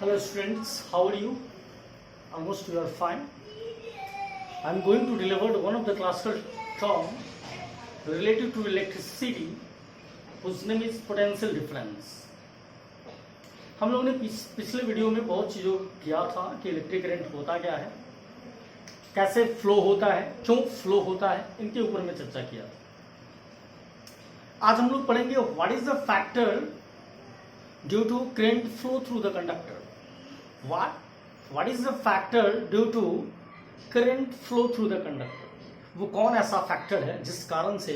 Hello students, how are you? Almost you are fine. I am going to deliver one of the classical term related to electricity whose name is potential difference. हम लोगों ने पिछले video में बहुत चीज़ों किया था कि इलेक्ट्रिक करंट होता क्या है, कैसे फ्लो होता है, क्यों फ्लो होता है, इनके ऊपर में चर्चा किया था। आज हम लोग पढ़ेंगे what is the factor due to current flow through the conductor. What is the factor due to current flow through the conductor. वो कौन ऐसा फैक्टर है जिस कारण से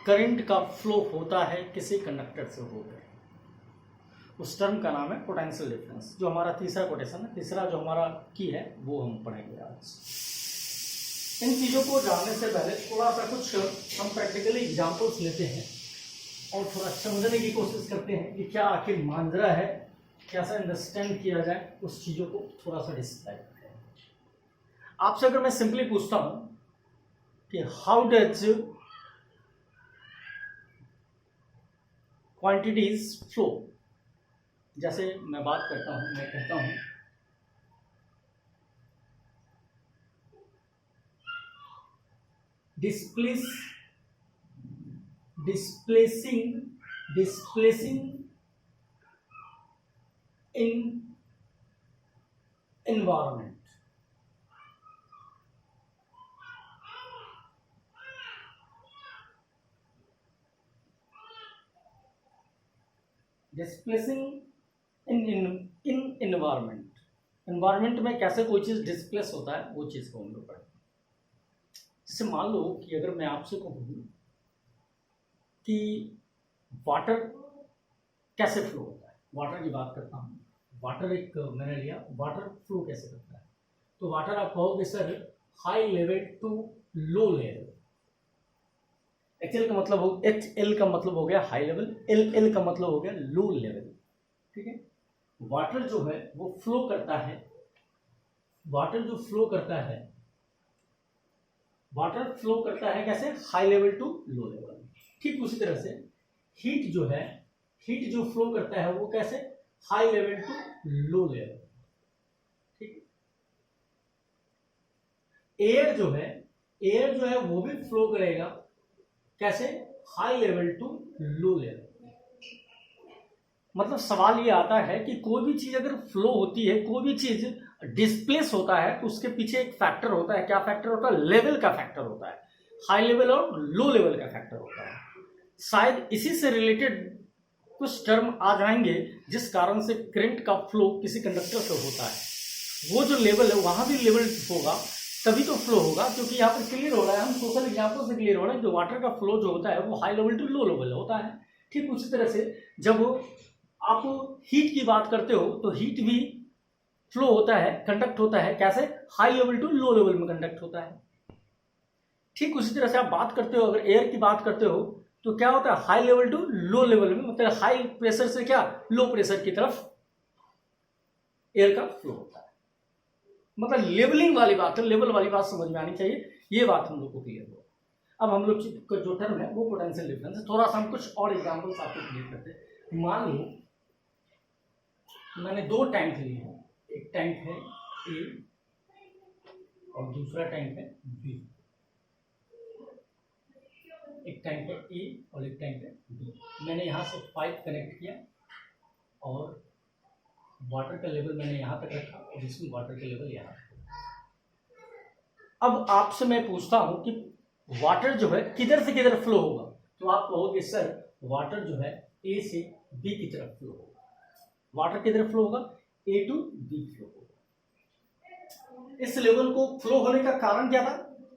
करंट का फ्लो होता है किसी कंडक्टर से होकर। उस टर्म का नाम है पोटेंशियल डिफरेंस। जो हमारा तीसरा कोटेशन है, तीसरा जो हमारा की है वो हम पढ़ेंगे आज। इन चीज़ों को जानने से पहले थोड़ा सा कुछ हम प्रैक्टिकली एग्जाम्पल्स लेते हैं और थोड़ा समझने की कोशिश करते हैं कि क्या आखिर मांजरा है, कैसा अंडरस्टैंड किया जाए, उस चीज़ों को थोड़ा सा डिस्क्राइब करते हैं। आपसे अगर मैं सिंपली पूछता हूं कि हाउ डज क्वांटिटीज फ्लो, जैसे मैं बात करता हूं, मैं कहता हूं displacing in environment, displacing in environment में कैसे कोई चीज डिस्प्लेस होता है वो चीज को हम लोग पढ़ेंगे। जैसे मान लो कि अगर मैं आपसे कहूँ कि वाटर कैसे फ्लो होता है, वाटर की बात करता हूँ, वाटर एक मैंने लिया, वाटर फ्लो कैसे करता है, तो वाटर आप कहोगे sir high level to low level. HL का मतलब हो गया हाई लेवल, LL का मतलब हो गया लो लेवल। ठीक है, वाटर जो है वो फ्लो करता है, वाटर जो फ्लो करता है, वाटर फ्लो करता है कैसे, high level to low level. ठीक उसी तरह से हीट जो है, हीट जो फ्लो करता है वो कैसे, high level to low level. ठीक है, एयर जो है वो भी फ्लो करेगा कैसे, high level to low level. मतलब सवाल ये आता है कि कोई भी चीज अगर फ्लो होती है, कोई भी चीज डिस्प्लेस होता है तो उसके पीछे एक फैक्टर होता है। क्या फैक्टर होता है, लेवल का फैक्टर होता है, हाई लेवल और लो लेवल का फैक्टर होता है। शायद इसी से रिलेटेड कुछ टर्म आ जाएंगे जिस कारण से करंट का फ्लो किसी कंडक्टर से होता है। वो जो लेवल है वहां भी लेवल होगा तभी तो फ्लो होगा, क्योंकि यहाँ पर क्लियर हो रहा है, हम सोशल एग्जाम्पल से क्लियर हो रहा है कि वाटर का फ्लो जो होता है वो high level to low level होता है। ठीक उसी तरह से जब आप हीट की बात करते हो तो हीट भी फ्लो होता है, कंडक्ट होता है कैसे, high level to low level में कंडक्ट होता है। ठीक उसी तरह से आप बात करते हो, अगर एयर की बात करते हो तो क्या होता है, high level to low level में, मतलब हाई प्रेशर से क्या लो प्रेशर की तरफ एयर का फ्लो होता है। मतलब लेवलिंग वाली बात है, लेवल वाली बात समझ में आनी चाहिए, ये बात हम लोग को क्लियर हो। अब हम लोग का जो टर्म है वो पोटेंशियल डिफरेंस है। थोड़ा सा हम कुछ और एग्जांपल्स आपको क्लियर करते हैं। मान लो मैंने दो टैंक लिए हैं, एक टैंक है ए और दूसरा टैंक है बी। एक टैंक है ए और एक टैंक है बी। मैंने यहाँ से पाइप कनेक्ट किया और वाटर का लेवल मैंने यहाँ तक रखा और इसमें वाटर का लेवल यहाँ। अब आपसे मैं पूछता हूँ कि वाटर जो है किधर से किधर फ्लो होगा, तो आप कहोगे सर वाटर जो है ए से बी की तरफ फ्लो होगा। वाटर किधर फ्लो होगा, ए टू बी फ्लो होगा। इस लेवल को फ्लो होने का कारण क्या था,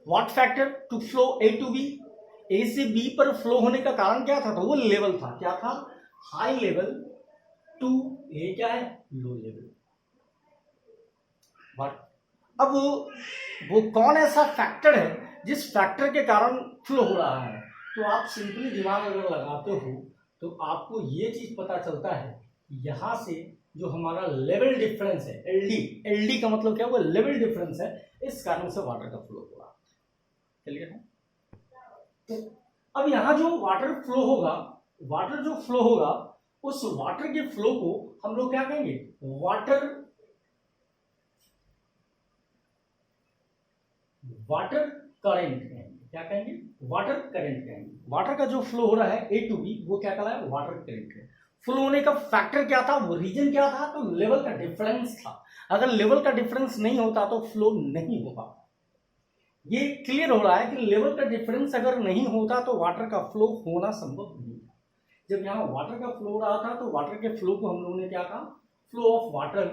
what factor to flow A to B, A से बी पर फ्लो होने का कारण क्या था, तो वो लेवल था, क्या था, हाई लेवल टू ए क्या है, लो लेवल। अब वो कौन ऐसा फैक्टर है जिस फैक्टर के कारण फ्लो हो रहा है, तो आप सिंपली दिमाग अगर लगाते हो तो आपको ये चीज पता चलता है, यहां से जो हमारा लेवल डिफरेंस है एलडी का मतलब क्या हुआ, लेवल डिफरेंस है, इस कारण से वाटर का फ्लो हो रहा है। क्लियर है। तो अब यहां जो वाटर फ्लो होगा, वाटर जो फ्लो होगा उस वाटर के फ्लो को हम लोग क्या कहेंगे, वाटर करंट कहेंगे। क्या कहेंगे? वाटर करंट कहेंगे। वाटर का जो फ्लो हो रहा है ए टू बी, वो क्या कहलाया? वाटर करंट है। फ्लो होने का फैक्टर क्या था? वो रीजन क्या था? तो लेवल का डिफरेंस था। अगर लेवल का डिफरेंस नहीं होता तो फ्लो नहीं हो पाता। ये क्लियर हो रहा है कि लेवल का डिफरेंस अगर नहीं होता तो वाटर का फ्लो होना संभव नहीं था। जब यहाँ वाटर का फ्लो रहा था तो वाटर के फ्लो को हम लोगों ने क्या कहा? Flow of water.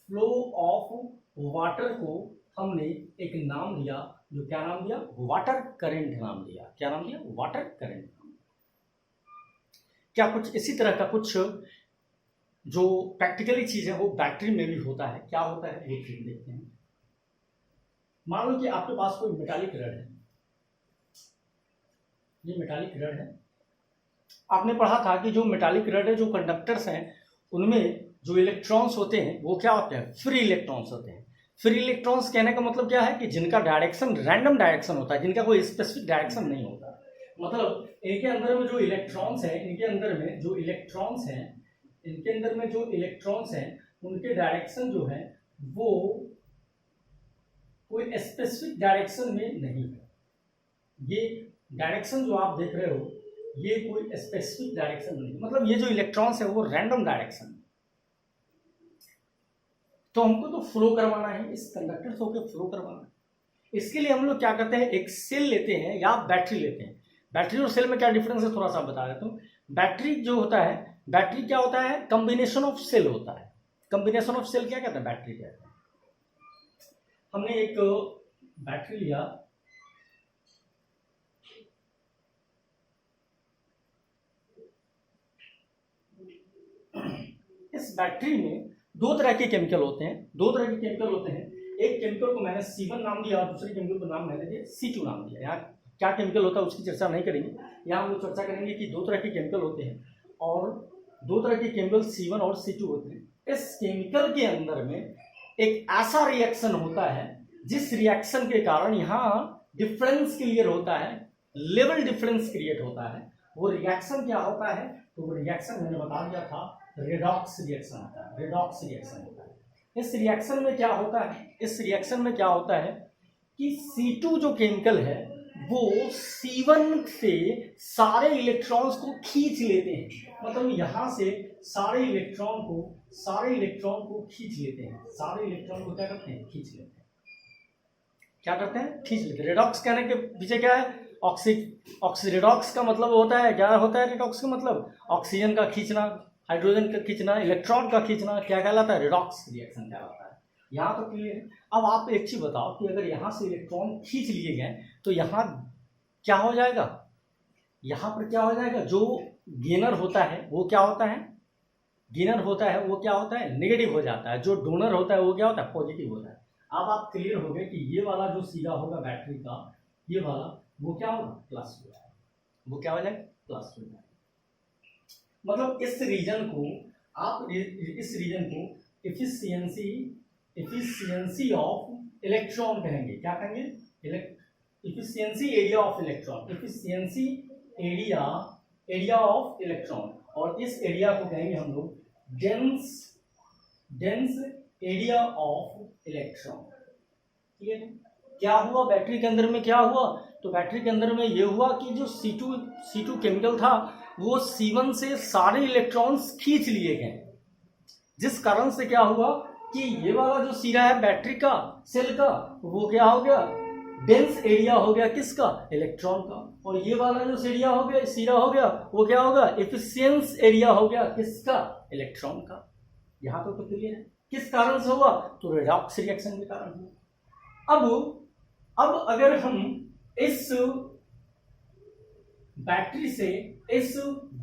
Flow of water को हमने एक नाम दिया, जो क्या नाम दिया? वाटर करंट नाम दिया। क्या नाम दिया? Water current. क्या कुछ इसी तरह का कुछ जो प्रैक्टिकली चीज है वो बैटरी में भी होता है? क्या होता है वो चीज देखते हैं। मान लो कि आपके पास कोई मेटालिक रड है, ये मेटालिक रड है। आपने पढ़ा था कि जो मेटालिक रड है, जो कंडक्टर्स हैं, उनमें जो इलेक्ट्रॉन्स होते हैं वो क्या होते हैं? फ्री इलेक्ट्रॉन्स होते हैं। फ्री इलेक्ट्रॉन्स कहने का मतलब क्या है? कि जिनका डायरेक्शन रैंडम डायरेक्शन होता है, जिनका कोई स्पेसिफिक डायरेक्शन नहीं होता। मतलब इनके अंदर में जो इलेक्ट्रॉन्स हैं, इनके अंदर में जो इलेक्ट्रॉन्स हैं, उनके डायरेक्शन जो है वो कोई स्पेसिफिक डायरेक्शन में नहीं है। ये डायरेक्शन जो आप देख रहे हो, ये कोई स्पेसिफिक डायरेक्शन नहीं, मतलब ये जो इलेक्ट्रॉन्स है वो रैंडम डायरेक्शन। तो हमको तो फ्लो करवाना है, इस कंडक्टर से होकर फ्लो करवाना है। इसके लिए हम लोग क्या करते हैं? एक सेल लेते हैं या बैटरी लेते हैं। बैटरी और सेल में क्या डिफरेंस है थोड़ा सा बता देता हूँ। बैटरी जो होता है, बैटरी क्या होता है? कॉम्बिनेशन ऑफ सेल होता है। कॉम्बिनेशन ऑफ सेल क्या कहते हैं? बैटरी कहते हैं। हमने एक बैटरी लिया, इस बैटरी में दो तरह के केमिकल होते हैं। एक केमिकल को मैंने C1 नाम दिया और दूसरे केमिकल को नाम मैंने दिया C2 नाम दिया। यहाँ क्या केमिकल होता है उसकी चर्चा नहीं करेंगे। यहाँ हम लोग चर्चा करेंगे कि दो तरह के केमिकल होते हैं और दो तरह के केमिकल C1 और C2 होते हैं। इस केमिकल के अंदर में एक ऐसा रिएक्शन होता है जिस रिएक्शन के कारण यहाँ डिफरेंस क्लियर होता है, लेवल डिफरेंस क्रिएट होता है। वो रिएक्शन क्या होता है? तो वो रिएक्शन मैंने बता दिया था, रेडॉक्स रिएक्शन होता है। रेडॉक्स रिएक्शन होता है। इस रिएक्शन में क्या होता है कि C2 जो केमिकल है वो C1 से सारे इलेक्ट्रॉन्स को खींच लेते हैं। मतलब यहां से सारे इलेक्ट्रॉन को खींच लेते हैं। सारे इलेक्ट्रॉन को क्या करते हैं? खींच लेते हैं। क्या करते हैं? खींच लेते हैं। रेडॉक्स कहने के पीछे क्या है? रेडॉक्स का मतलब होता है, क्या होता है रेडॉक्स का मतलब? ऑक्सीजन का खींचना, हाइड्रोजन का खींचना, इलेक्ट्रॉन का खींचना, क्या कहलाता है? रेडॉक्स रिएक्शन कहलाता है। यहाँ तो क्लियर है। अब आप एक चीज बताओ कि अगर यहाँ से इलेक्ट्रॉन खींच लिए गए तो यहाँ क्या हो जाएगा? यहाँ पर क्या हो जाएगा? जो गेनर होता है वो क्या होता है? नेगेटिव हो जाता है। जो डोनर होता है वो क्या होता है? पॉजिटिव होता है। अब आप क्लियर हो गए कि ये वाला जो सिरा होगा बैटरी का, ये वाला, वो क्या होगा? प्लस हो जाएगा। वो क्या हो जाएगा? प्लस हो जाएगा। मतलब इस रीजन को इफिशियंसी ऑफ इलेक्ट्रॉन कहेंगे। क्या कहेंगे? Efficiency area of electron. Efficiency area of electron. और इस एरिया को कहेंगे हम लोग डेंस एरिया ऑफ इलेक्ट्रॉन। ठीक है? क्या हुआ बैटरी के अंदर में? क्या हुआ? तो बैटरी के अंदर में ये हुआ कि जो C2 केमिकल था वो C1 से सारे इलेक्ट्रॉन्स खींच लिए गए, जिस कारण से क्या हुआ कि ये वाला जो सिरा है बैटरी का, सेल का, वो क्या हो गया? डेंस एरिया हो गया। किसका? इलेक्ट्रॉन का। और ये वाला जो सिरा हो गया वो क्या होगा? एफिशिएंस एरिया हो गया। किसका? इलेक्ट्रॉन का। यहां तो क्लियर है। किस कारण से हुआ? तो रेडॉक्स रिएक्शन के कारण हुआ। अब अगर हम इस बैटरी से इस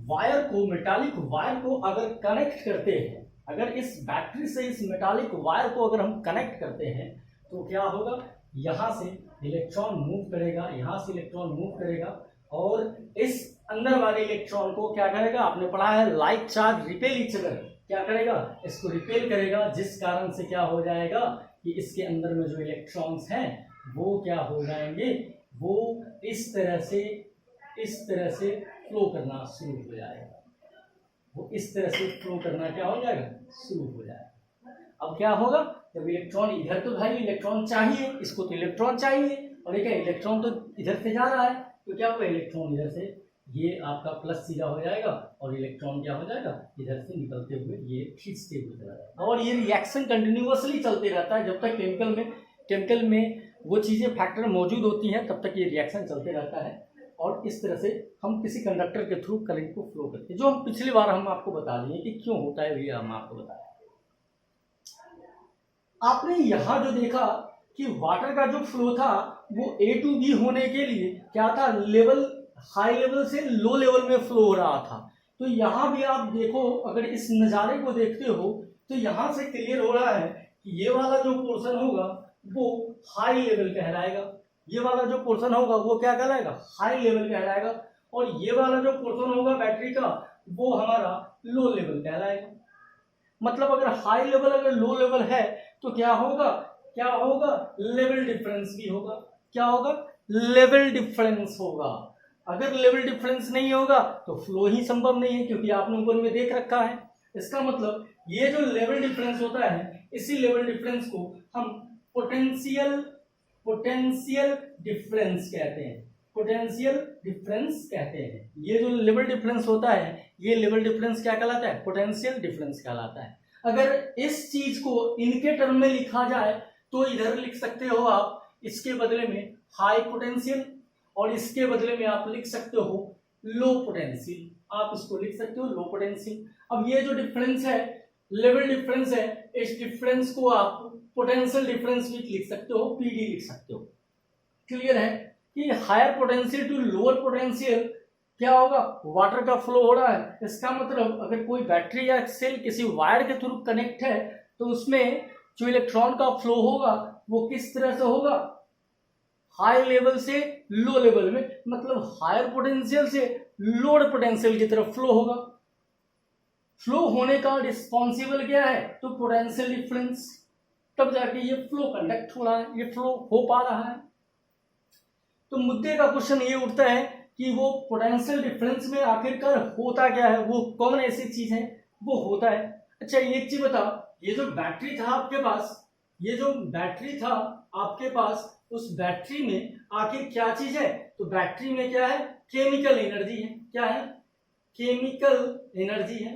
वायर को, मेटालिक वायर को अगर कनेक्ट करते हैं, अगर इस बैटरी से इस मेटालिक वायर को अगर हम कनेक्ट करते हैं तो क्या होगा? यहां से इलेक्ट्रॉन मूव करेगा, यहां से इलेक्ट्रॉन मूव करेगा और इस अंदर वाले इलेक्ट्रॉन को क्या करेगा? आपने पढ़ा है like charge repel each other. क्या करेगा? इसको रिपेल करेगा, जिस कारण से क्या हो जाएगा कि इसके अंदर में जो इलेक्ट्रॉन्स हैं वो क्या हो जाएंगे? वो इस तरह से फ्लो करना शुरू हो जाएगा। वो इस तरह से फ्लो करना क्या हो जाएगा? शुरू हो जाएगा। अब क्या होगा, जब इलेक्ट्रॉन इधर, तो भाई इलेक्ट्रॉन चाहिए, इसको तो इलेक्ट्रॉन चाहिए, और ये इलेक्ट्रॉन तो इधर से जा रहा है, तो क्या होगा, इलेक्ट्रॉन इधर से ये आपका प्लस सीधा हो जाएगा और इलेक्ट्रॉन क्या हो जाएगा, इधर से निकलते हुए ये खींचते हुए चला जाएगा। और ये रिएक्शन कंटिन्यूअसली चलते रहता है जब तक केमिकल में वो चीज़ें फैक्टर मौजूद होती हैं, तब तक ये रिएक्शन चलते रहता है। और इस तरह से हम किसी कंडक्टर के थ्रू करंट को फ्लो करते हैं, जो हम पिछली बार हम आपको बता दिए कि क्यों होता है, ये हम आपको बताया। आपने यहाँ जो देखा कि वाटर का जो फ्लो था वो A to B होने के लिए क्या था, लेवल हाई लेवल से लो लेवल में फ्लो हो रहा था। तो यहाँ भी आप देखो, अगर इस नज़ारे को देखते हो तो यहाँ से क्लियर हो रहा है कि ये वाला जो पोर्शन होगा वो हाई लेवल कहलाएगा, ये वाला जो पोर्शन होगा वो क्या कहलाएगा, हाई लेवल कहलाएगा, और ये वाला जो पोर्शन होगा बैटरी का वो हमारा लो लेवल कहलाएगा। मतलब अगर हाई लेवल अगर लो लेवल है तो क्या होगा, लेवल डिफरेंस भी होगा। क्या होगा, लेवल डिफरेंस होगा। अगर लेवल डिफरेंस नहीं होगा तो फ्लो ही संभव नहीं है, क्योंकि आपने ऊपर में देख रखा है। इसका मतलब ये जो लेवल डिफरेंस होता है, इसी लेवल डिफरेंस को हम पोटेंशियल डिफरेंस कहते हैं, पोटेंशियल डिफरेंस कहते हैं। ये जो लेवल डिफरेंस होता है, ये लेवल डिफरेंस क्या कहलाता है, पोटेंशियल डिफरेंस कहलाता है। अगर इस चीज को इनके टर्म में लिखा जाए तो इधर लिख सकते हो आप, इसके बदले में हाई पोटेंशियल, और इसके बदले में आप लिख सकते हो लो पोटेंशियल, आप इसको लिख सकते हो लो पोटेंशियल। अब ये जो डिफरेंस है, लेवल डिफरेंस है, इस डिफरेंस को आप पोटेंशियल डिफरेंस भी लिख सकते हो, पीडी लिख सकते हो। क्लियर है कि higher potential to lower potential क्या होगा, वाटर का फ्लो हो रहा है। इसका मतलब अगर कोई बैटरी या सेल किसी वायर के थ्रू कनेक्ट है तो उसमें जो इलेक्ट्रॉन का फ्लो होगा वो किस तरह से होगा, हाई लेवल से लो लेवल में, मतलब हायर पोटेंशियल से लोअर पोटेंशियल की तरफ फ्लो होगा। फ्लो होने का रिस्पॉन्सिबल क्या है, तो पोटेंशियल डिफरेंस, तब जाके ये फ्लो कंडक्ट हो रहा है, ये फ्लो हो पा रहा है। तो मुद्दे का क्वेश्चन ये उठता है कि वो पोटेंशियल डिफरेंस में आखिरकार होता क्या है, वो कौन ऐसी चीज है वो होता है। अच्छा एक चीज बताओ, ये जो बैटरी था आपके पास, ये जो बैटरी था आपके पास, उस बैटरी में आखिर क्या चीज है, तो बैटरी में क्या है, केमिकल एनर्जी है। क्या है, केमिकल एनर्जी है।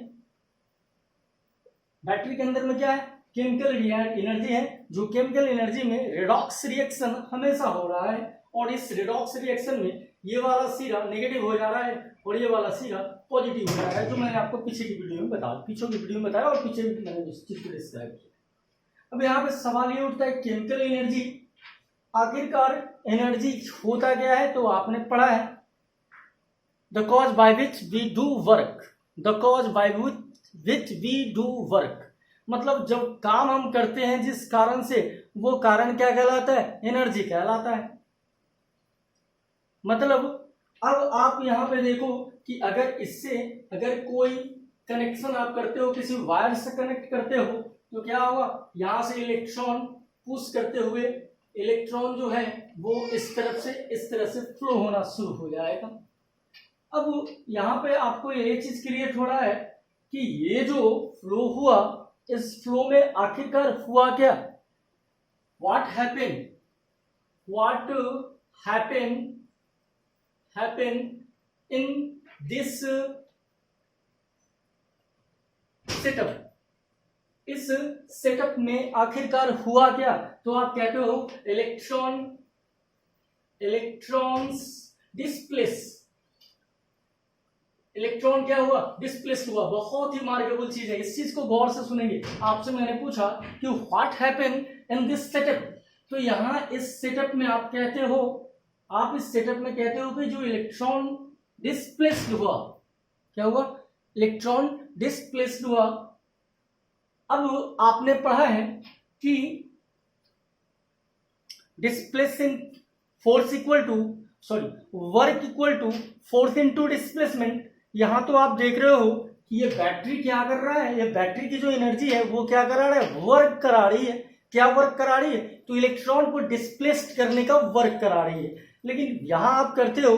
बैटरी के अंदर में क्या है, केमिकल एनर्जी है, जो केमिकल एनर्जी में रेडॉक्स रिएक्शन हमेशा हो रहा है, और इस रेडॉक्स रिएक्शन में ये वाला सिरा नेगेटिव हो जा रहा है और ये वाला सिरा पॉजिटिव हो जा रहा है, जो मैंने आपको पीछे की वीडियो में बताया और पीछे भी मैंने उस चीज को डिस्क्राइब किया। अब यहाँ पे सवाल ये उठता है, केमिकल एनर्जी, आखिरकार एनर्जी होता क्या है, तो आपने पढ़ा है the cause by which we do work, the cause by which we do work, मतलब जब काम हम करते हैं जिस कारण से, वो कारण क्या कहलाता है, एनर्जी कहलाता है। मतलब अब आप यहाँ पे देखो कि अगर इससे अगर कोई कनेक्शन आप करते हो, किसी वायर से कनेक्ट करते हो, तो क्या होगा, यहाँ से इलेक्ट्रॉन पुश करते हुए इलेक्ट्रॉन जो है वो इस तरह से फ्लो होना शुरू हो जाएगा। अब यहाँ पे आपको ये चीज क्लियर हो रहा है कि ये जो फ्लो हुआ, इस फ्लो में आखिरकार हुआ क्या, what happened in this setup, इस सेटअप में आखिरकार हुआ क्या, तो आप कहते हो इलेक्ट्रॉन्स डिस्प्लेस, इलेक्ट्रॉन क्या हुआ, डिस्प्लेस हुआ। बहुत ही मार्केबल चीज है, इस चीज को गौर से सुनेंगे। आपसे मैंने पूछा कि what happened in this setup, तो यहाँ इस सेटअप में आप कहते हो, आप इस सेटअप में कहते हो कि जो इलेक्ट्रॉन डिस्प्लेस्ड हुआ, क्या हुआ, इलेक्ट्रॉन डिस्प्लेस्ड हुआ। अब आपने पढ़ा है कि displacing force equal to work equal to force into displacement. यहां तो आप देख रहे हो कि ये बैटरी क्या कर रहा है, ये बैटरी की जो एनर्जी है वो क्या करा रहा है, वर्क करा रही है। क्या वर्क करा रही है, तो इलेक्ट्रॉन को डिस्प्लेस्ड करने का वर्क करा रही है। लेकिन यहां आप करते हो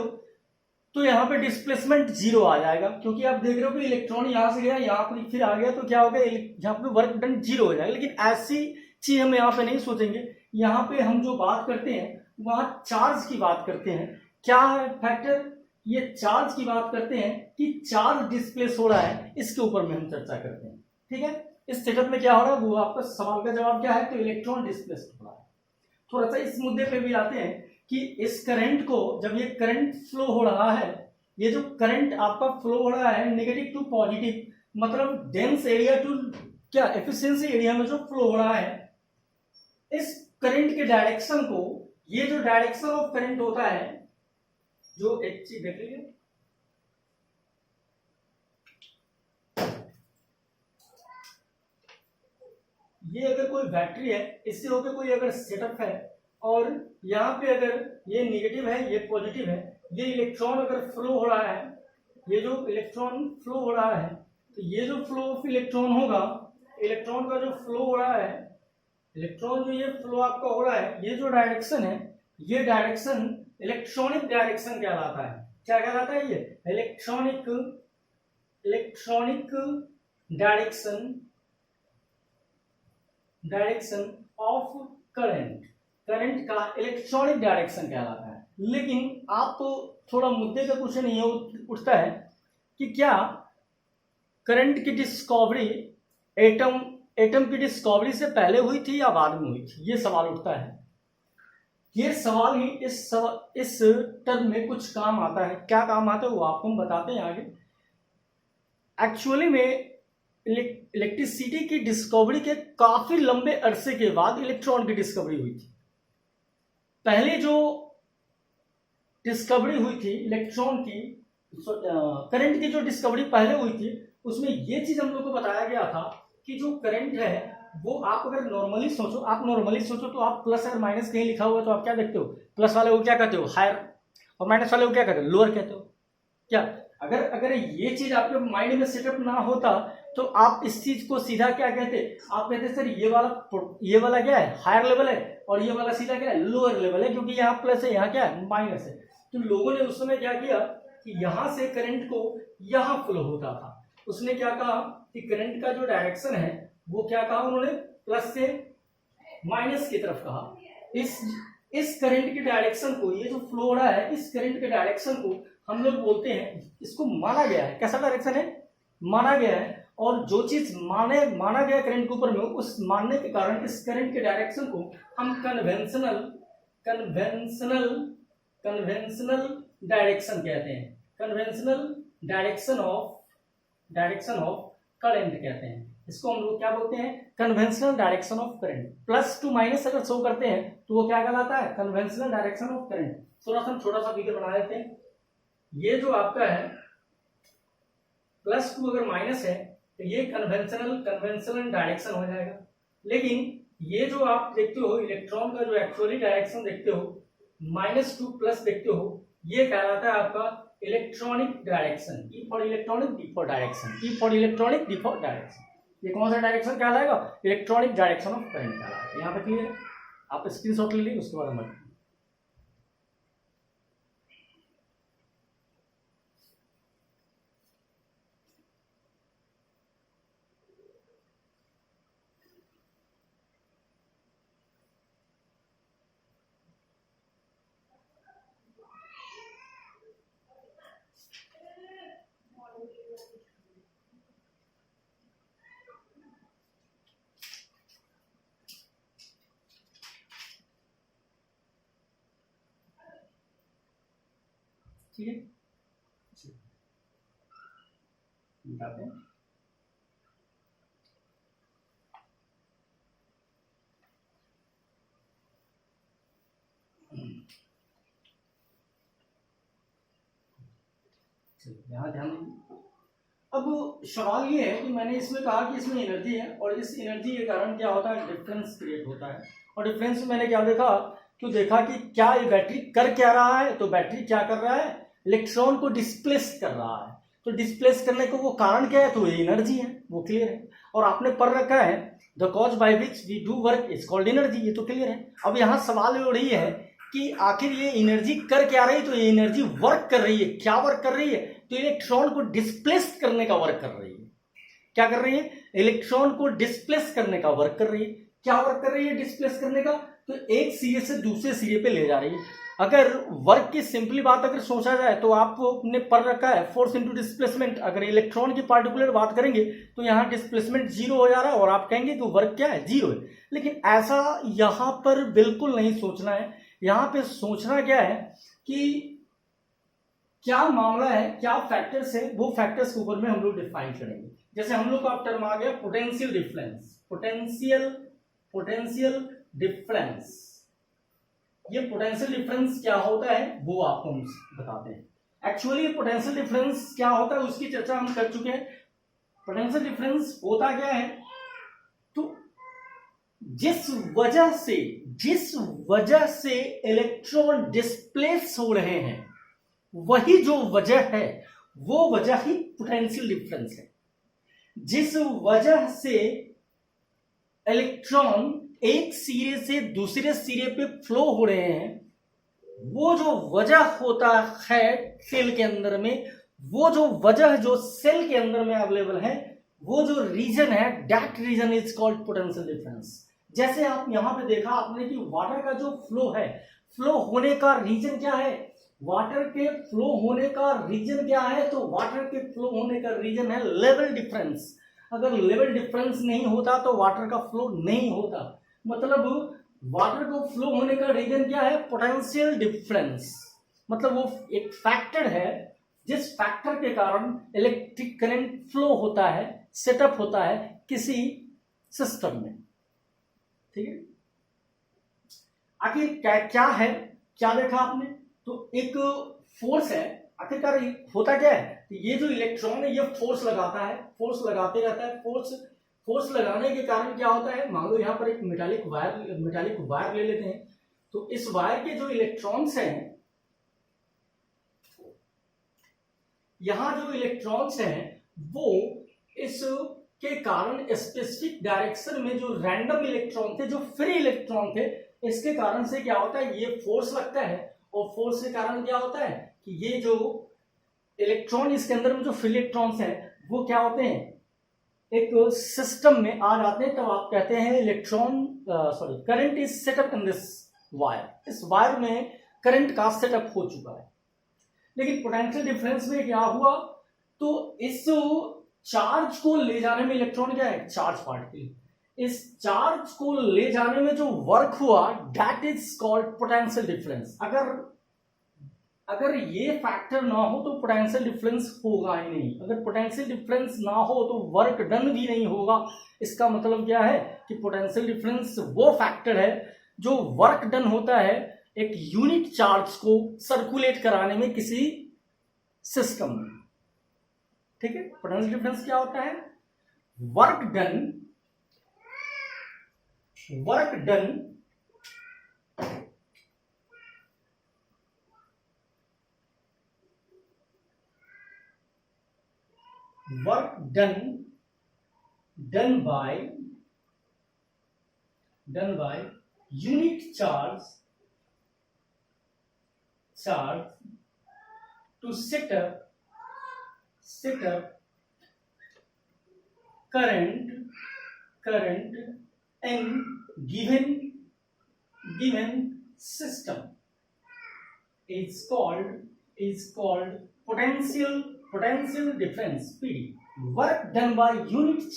तो यहाँ पे डिस्प्लेसमेंट 0 आ जाएगा, क्योंकि आप देख रहे हो कि इलेक्ट्रॉन यहाँ से गया, यहाँ पर फिर आ गया, तो क्या हो गया, यहाँ पे वर्क डन 0 हो जाएगा। लेकिन ऐसी चीज हम यहाँ पे नहीं सोचेंगे। यहाँ पे हम जो बात करते हैं वहां चार्ज की बात करते हैं। क्या है फैक्टर, ये चार्ज की बात करते हैं कि चार्ज डिस्प्लेस हो रहा है, इसके ऊपर में हम चर्चा करते हैं। ठीक है, इस सेटअप में क्या हो रहा है, वो आपका सवाल का जवाब क्या है, तो इलेक्ट्रॉन डिस्प्लेस हो रहा है। थोड़ा सा इस मुद्दे पे भी आते हैं कि इस करंट को, जब ये करंट फ्लो हो रहा है, ये जो करंट आपका फ्लो हो रहा है नेगेटिव टू पॉजिटिव, मतलब डेंस एरिया टू क्या एफिशिएंसी एरिया में जो फ्लो हो रहा है, इस करंट के डायरेक्शन को, ये जो डायरेक्शन ऑफ करंट होता है, जो एक चीज देख लीजिए, ये अगर कोई बैटरी है, इससे होकर कोई अगर सेटअप है, और यहाँ पे अगर ये नेगेटिव है, ये पॉजिटिव है, ये इलेक्ट्रॉन अगर फ्लो हो रहा है, ये जो इलेक्ट्रॉन फ्लो हो रहा है, तो ये जो फ्लो ऑफ इलेक्ट्रॉन होगा, इलेक्ट्रॉन का जो फ्लो हो रहा है, इलेक्ट्रॉन जो ये फ्लो आपका हो रहा है, ये जो डायरेक्शन है, ये डायरेक्शन इलेक्ट्रॉनिक डायरेक्शन कहलाता है। क्या कहलाता है, ये electronic direction of current, current का इलेक्ट्रॉनिक डायरेक्शन कहलाता है। लेकिन आप तो थोड़ा मुद्दे का क्वेश्चन ये उठता है कि क्या करंट की डिस्कवरी एटम की डिस्कवरी से पहले हुई थी या बाद में हुई थी, ये सवाल उठता है। ये सवाल ही इस टर्म में कुछ काम आता है। क्या काम आता है वो आपको हम बताते हैं आगे। एक्चुअली में इलेक्ट्रिसिटी की डिस्कवरी के काफी लंबे अरसे के बाद इलेक्ट्रॉन की डिस्कवरी हुई थी। पहले जो डिस्कवरी हुई थी इलेक्ट्रॉन की, करंट की जो डिस्कवरी पहले हुई थी, उसमें ये चीज हम लोग को बताया गया था कि जो करंट है वो आप अगर नॉर्मली सोचो तो आप प्लस और माइनस कहीं लिखा हुआ है तो आप क्या देखते हो, प्लस वाले को क्या कहते हो, हायर, और माइनस वाले को क्या कहते हो, लोअर कहते हो। क्या अगर ये चीज आपके माइंड में सेटअप ना होता तो आप इस चीज को सीधा क्या कहते, आप कहते सर ये वाला क्या है, हायर लेवल है, और ये वाला सीधा क्या है, लोअर लेवल है, क्योंकि यहाँ प्लस है, यहाँ क्या है, माइनस है। तो लोगों ने उस समय क्या किया कि यहां से करंट को यहां फ्लो होता था। उसने क्या कहा कि करंट का जो डायरेक्शन है वो क्या कहा उन्होंने, प्लस से माइनस की तरफ कहा। इस करंट के डायरेक्शन को, ये जो फ्लो हो रहा है, इस करंट के डायरेक्शन को हम लोग बोलते हैं, इसको माना गया है, कैसा डायरेक्शन है, माना गया है। और जो चीज माना गया करंट के ऊपर में, उस मानने के कारण इस करंट के डायरेक्शन को हम कन्वेंशनल डायरेक्शन कहते हैं। कन्वेंशनल डायरेक्शन ऑफ करंट कहते हैं। इसको हम लोग क्या बोलते हैं, conventional direction of current. Plus two minus अगर शो करते हैं तो वो क्या कहलाता है, कन्वेंशनल डायरेक्शन ऑफ करंट। थोड़ा सा छोटा सा फिगर बना लेते हैं। ये जो आपका है प्लस टू अगर माइनस है तो ये कन्वेंशनल डायरेक्शन हो जाएगा। लेकिन ये जो आप देखते हो इलेक्ट्रॉन का जो एक्चुअली डायरेक्शन देखते हो, माइनस टू प्लस देखते हो, ये कहलाता है आपका electronic direction. E for electronic, D for direction, E for electronic, D for direction. ये कौन सा डायरेक्शन कहलाएगा, इलेक्ट्रॉनिक डायरेक्शन ऑफ करंट कहलाएगा। यहाँ पे क्लियर है, आप स्क्रीनशॉट ले लीजिए, उसके बाद हम ठीक है, बताते हैं। यहाँ ध्यान दीजिए। अब सवाल ये है कि मैंने इसमें कहा कि इसमें एनर्जी है, और इस एनर्जी के कारण क्या होता है, डिफरेंस क्रिएट होता है। और डिफरेंस में मैंने क्या देखा, तो देखा कि क्या ये बैटरी कर क्या रहा है, तो बैटरी क्या कर रहा है, इलेक्ट्रॉन को डिस्प्लेस कर रहा है। तो डिस्प्लेस करने को वो कारण क्या है, तो ये एनर्जी है, वो क्लियर है। और आपने पढ़ रखा है the cause by which we do work is called energy, ये तो क्लियर है। अब यहाँ सवाल हो रही है कि आखिर ये एनर्जी कर क्या रही है, तो ये एनर्जी वर्क कर रही है। क्या वर्क कर रही है? तो इलेक्ट्रॉन को डिस्प्लेस करने का वर्क कर रही है। क्या कर रही है? इलेक्ट्रॉन को डिस्प्लेस करने का वर्क कर रही है। क्या वर्क कर रही है डिस्प्लेस करने का? तो एक सिरे से दूसरे सिरे पे ले जा रही है। अगर वर्क की सिंपली बात अगर सोचा जाए तो आपने पढ़ रखा है फोर्स इनटू डिस्प्लेसमेंट। अगर इलेक्ट्रॉन की पार्टिकुलर बात करेंगे तो यहाँ डिस्प्लेसमेंट जीरो हो जा रहा है और आप कहेंगे कि वर्क क्या है? जीरो है। लेकिन ऐसा यहाँ पर बिल्कुल नहीं सोचना है। यहाँ पे सोचना क्या है कि क्या मामला है, क्या फैक्टर्स है, वो फैक्टर्स के ऊपर में हम लोग डिफाइन करेंगे। जैसे हम लोग का टर्म आ गया पोटेंशियल डिफरेंस। पोटेंशियल डिफरेंस, ये पोटेंशियल डिफरेंस क्या होता है वो आपको हम बताते हैं। एक्चुअली पोटेंशियल डिफरेंस क्या होता है उसकी चर्चा हम कर चुके हैं। पोटेंशियल डिफरेंस होता क्या है? तो जिस वजह से इलेक्ट्रॉन डिस्प्लेस हो रहे हैं, वही जो वजह है वो वजह ही पोटेंशियल डिफरेंस है। जिस वजह से इलेक्ट्रॉन एक सिरे से दूसरे सिरे पे फ्लो हो रहे हैं, वो जो वजह होता है सेल के अंदर में, वो जो वजह जो सेल के अंदर में अवेलेबल है, वो जो रीजन है, that reason is called potential difference. जैसे आप यहां पे देखा आपने कि वाटर का जो फ्लो है, फ्लो होने का रीजन क्या है? वाटर के फ्लो होने का रीजन क्या है? तो वाटर के फ्लो होने का रीजन है लेवल डिफरेंस। अगर लेवल डिफरेंस नहीं होता तो वाटर का फ्लो नहीं होता। मतलब वाटर को फ्लो होने का रीजन क्या है? Potential difference. मतलब वो एक फैक्टर है जिस फैक्टर के कारण इलेक्ट्रिक करंट फ्लो होता है, सेटअप होता है किसी सिस्टम में। ठीक है, आखिर क्या है, क्या देखा आपने? तो एक फोर्स है। आखिरकार होता क्या है? तो ये जो इलेक्ट्रॉन है ये फोर्स लगाता है, फोर्स लगाते रहता है। फोर्स लगाने के कारण क्या होता है? मान लो यहाँ पर एक मेटालिक वायर ले लेते हैं। तो इस वायर के जो इलेक्ट्रॉन्स हैं, यहां जो इलेक्ट्रॉन्स हैं वो इस के कारण स्पेसिफिक डायरेक्शन में जो रैंडम इलेक्ट्रॉन थे, जो फ्री इलेक्ट्रॉन थे, इसके कारण से क्या होता है? ये फोर्स लगता है। और फोर्स के कारण क्या होता है कि ये जो इलेक्ट्रॉन इसके अंदर में जो फ्री इलेक्ट्रॉन्स हैं वो क्या होते हैं? एक सिस्टम में आ जाते हैं। तब आप कहते हैं current is setup in this wire. इस वायर में करंट का सेटअप हो चुका है। लेकिन पोटेंशियल डिफरेंस में क्या हुआ? तो इस चार्ज को ले जाने में इलेक्ट्रॉन क्या है? Charge particle. इस चार्ज को ले जाने में जो वर्क हुआ, that is called potential difference. अगर ये फैक्टर ना हो तो पोटेंशियल डिफरेंस होगा ही नहीं। अगर पोटेंशियल डिफरेंस ना हो तो वर्क डन भी नहीं होगा। इसका मतलब क्या है कि पोटेंशियल डिफरेंस वो फैक्टर है जो वर्क डन होता है एक यूनिट चार्ज को सर्कुलेट कराने में किसी सिस्टम में। ठीक है, पोटेंशियल डिफरेंस क्या होता है? Work done by unit charge to set up current in given system is called potential difference, PD. Work done by unit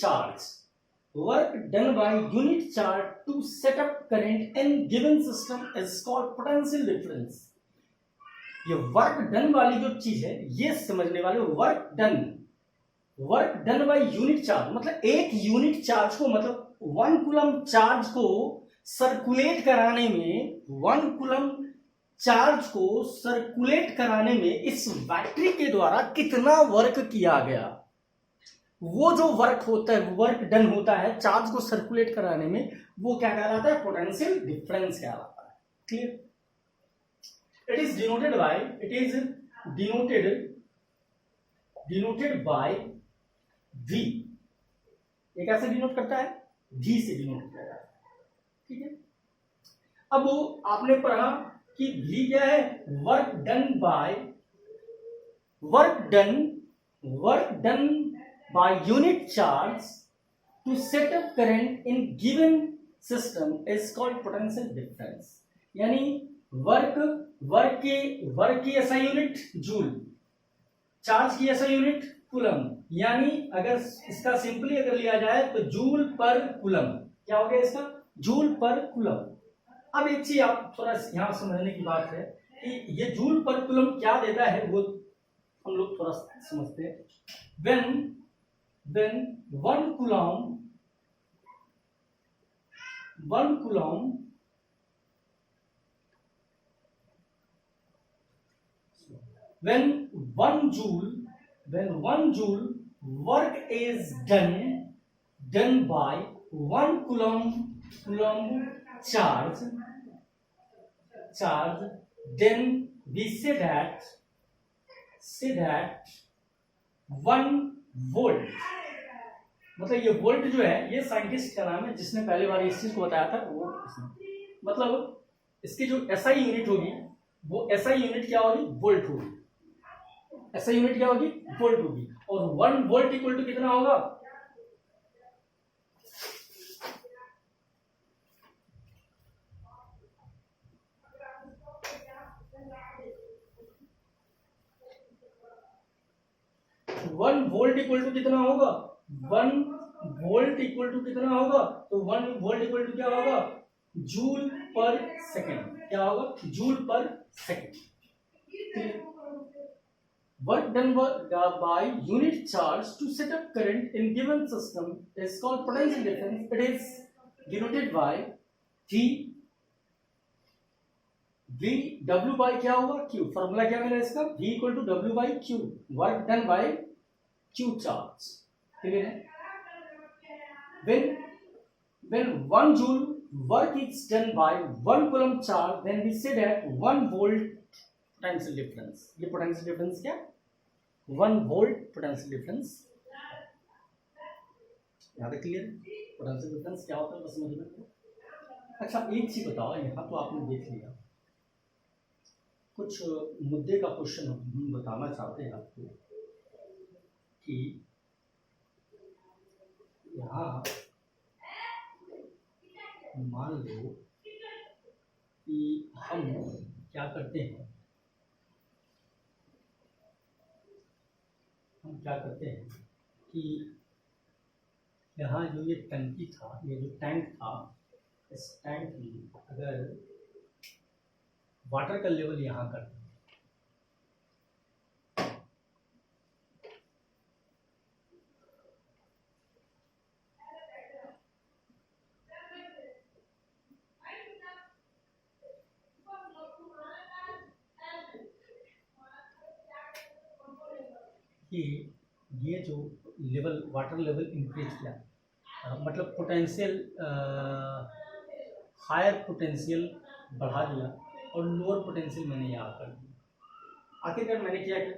charge to set up current in given system is called potential difference. ये work done वाली जो चीज है ये समझने वाले, work done by unit charge मतलब एक यूनिट चार्ज को, मतलब 1 कूलम चार्ज को सर्कुलेट कराने में इस बैटरी के द्वारा कितना वर्क किया गया, वो जो वर्क होता है, वर्क डन होता है चार्ज को सर्कुलेट कराने में, वो क्या कहलाता है? पोटेंशियल डिफरेंस कहलाता है। Clear? It is denoted by V। ये कैसे डिनोट करता है? V से डिनोट किया जाता है। ठीक है, अब आपने पढ़ा कि V क्या है, work done by unit charge to set up current in given system is called potential difference. यानी वर्क की ऐसा यूनिट जूल, चार्ज की ऐसा यूनिट कूलम, यानी अगर इसका सिंपली अगर लिया जाए तो जूल पर कूलम, क्या हो गया इसका, जूल पर कूलम। अब एक चीज आप थोड़ा यहां समझने की बात है कि ये जूल पर कूलम क्या देता है, वो हम लोग थोड़ा समझते हैं। when 1 coulomb when 1 joule work is done by 1 coulomb charge, then we say that 1 volt, मतलब ये वोल्ट जो है ये साइंटिस्ट का नाम है जिसने पहली बार इस चीज को बताया था, वो मतलब इसकी जो एसआई यूनिट होगी वो एसआई यूनिट क्या होगी, वोल्ट होगी। एसआई यूनिट क्या होगी, वोल्ट होगी। और 1 वोल्ट इक्वल टू कितना होगा, वन वोल्ट इक्वल टू कितना होगा, 1 वोल्ट इक्वल टू कितना होगा, तो 1 वोल्ट इक्वल टू क्या होगा, जूल पर सेकंड, क्या होगा, जूल पर second. Work done by unit charge to set up current in given system is called potential difference. It is denoted by V W by क्या होगा, Q। फॉर्मूला क्या मिला इसका, V equal to W by Q, work done by Q charge. Clear है। when 1 joule work is done by 1 coulomb charge, then we say that 1 volt potential difference। ये potential difference क्या, 1 volt potential difference। यहाँ तक clear, potential difference क्या होता है बस समझ में। अच्छा एक चीज बताओ, यहाँ तो आपने देख लिया, कुछ मुद्दे का क्वेश्चन हम बताना चाहते हैं आपको कि यहाँ मान लो कि हम क्या करते हैं, कि यहाँ जो ये टंकी था, ये जो टैंक था, इस टैंक में अगर वाटर का लेवल यहाँ कर कि ये जो लेवल वाटर लेवल इंक्रीज किया, मतलब पोटेंशियल हायर पोटेंशियल बढ़ा दिया और लोअर पोटेंशियल मैंने यहाँ कर दिया। आखिरकार मैंने क्या किया,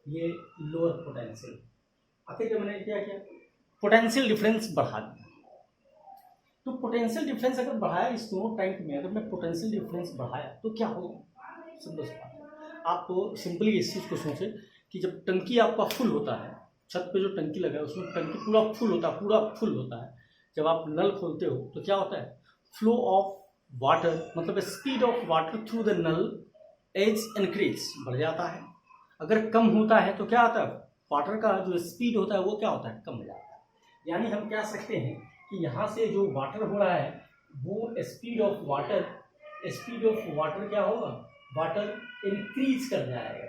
ये लोअर पोटेंशियल, आखिरकार मैंने क्या किया, पोटेंशियल डिफरेंस बढ़ा दिया। तो पोटेंशियल डिफरेंस अगर बढ़ाया इस दोनों टैंक में, अगर मैं पोटेंशियल डिफरेंस बढ़ाया तो क्या होगा, सिंपल सी बात। आप तो सिंपली इस चीज़ को सोचें कि जब टंकी आपका फुल होता है, छत पे जो टंकी लगा है उसमें टंकी पूरा फुल होता है, जब आप नल खोलते हो तो क्या होता है, फ्लो ऑफ वाटर, मतलब speed of water through the नल एज इंक्रीज, बढ़ जाता है। अगर कम होता है तो क्या होता है, वाटर का जो स्पीड होता है वो क्या होता है, कम हो जाता है। यानी हम कह सकते हैं कि यहाँ से जो वाटर हो रहा है वो स्पीड ऑफ वाटर क्या होगा, वाटर इंक्रीज कर जाएगा,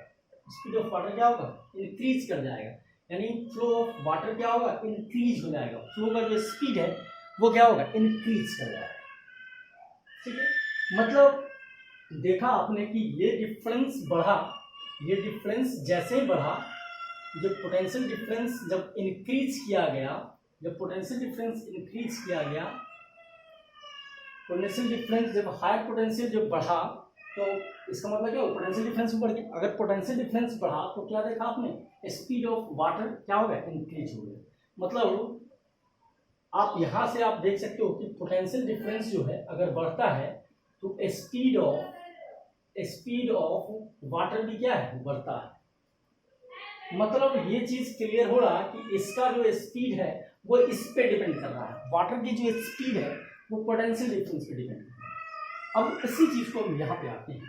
स्पीड ऑफ वाटर क्या होगा, इंक्रीज कर जाएगा। यानी फ्लो ऑफ वाटर क्या होगा, इंक्रीज हो जाएगा, फ्लो का जो स्पीड है वो क्या होगा, इंक्रीज कर जाएगा। ठीक है, मतलब देखा आपने कि ये डिफरेंस बढ़ा, ये डिफरेंस जैसे ही बढ़ा, जब पोटेंशियल डिफरेंस जब इंक्रीज किया गया, पोटेंशियल डिफरेंस जब हायर पोटेंशियल जब बढ़ा तो इसका मतलब क्या, पोटेंशियल डिफरेंस बढ़ गया। अगर पोटेंशियल डिफरेंस बढ़ा तो क्या देखा आपने, स्पीड ऑफ वाटर क्या हो गया, इंक्रीज हो गया। मतलब आप यहाँ से आप देख सकते हो कि पोटेंशियल डिफरेंस जो है अगर बढ़ता है तो speed of speed of water भी क्या है, बढ़ता है। मतलब ये चीज क्लियर हो रहा कि इसका जो स्पीड है वो इस पे डिपेंड कर रहा है, वाटर की जो स्पीड है वो पोटेंशियल डिफरेंस पे डिपेंड कर रहा है। अब इसी चीज को हम यहाँ पे आते हैं